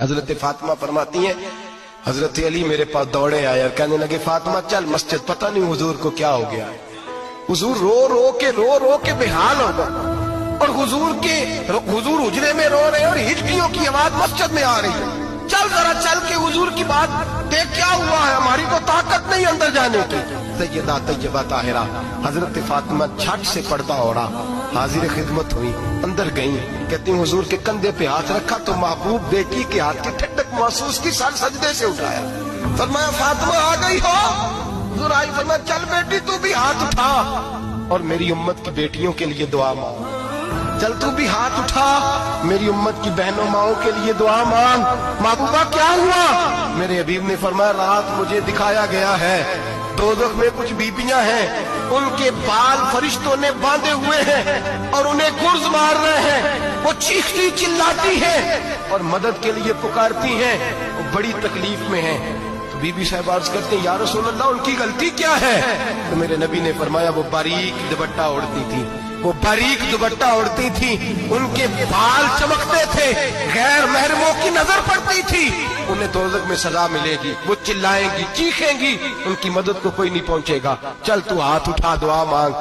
हजरत फातिमा फरमाती हैं हजरत अली मेरे पास दौड़े आए और कहने लगे फातिमा चल मस्जिद, पता नहीं हुजूर को क्या हो गया है। हुजूर रो रो के बेहाल हो गए और हुजूर हुजरे में रो रहे हैं और हिचकियों की आवाज मस्जिद में आ रही है। चल जरा चल के हुजूर की बात देख क्या हुआ है, हमारी तो ताकत नहीं अंदर जाने की। सैयदा तैयबा ताहिरा हजरत फातिमा झट से पर्दा ओढ़ा, हाजिर खिदमत हुई, अंदर गई। कहती हुजूर के कंधे पे हाथ रखा तो महबूब बेटी के हाथ की ठंडक महसूस की, सर सजदे से उठाया। फरमाया फातिमा आ गई हो? हुजूर आई। फरमाया चल बेटी तू भी हाथ उठा और मेरी उम्मत की बेटियों के लिए दुआ मांग। चल तू भी हाथ उठा, मेरी उम्मत की बहनों माओं के लिए दुआ मांग। महबूबा क्या हुआ? मेरे हबीब ने फरमाया रात मुझे दिखाया गया है दोज़ख में कुछ बीबियां हैं, उनके बाल फरिश्तों ने बांधे हुए हैं और उन्हें गुर्ज मार रहे हैं। वो चीखती चिल्लाती हैं और मदद के लिए पुकारती हैं, वो बड़ी तकलीफ में हैं। तो बीबी साहब अर्ज करते हैं या रसूल अल्लाह उनकी गलती क्या है? तो मेरे नबी ने फरमाया वो बारीक दुपट्टा ओढ़ती थी, वो बारीक दुपट्टा ओढ़ती थी, उनके बाल चमकते थे, गैर महरमों की नजर पड़ती थी, उन्हें दोज़ख में सजा मिलेगी। वो चिल्लाएंगी चीखेंगी, उनकी मदद को कोई नहीं पहुंचेगा। चल तू हाथ उठा दुआ मांग।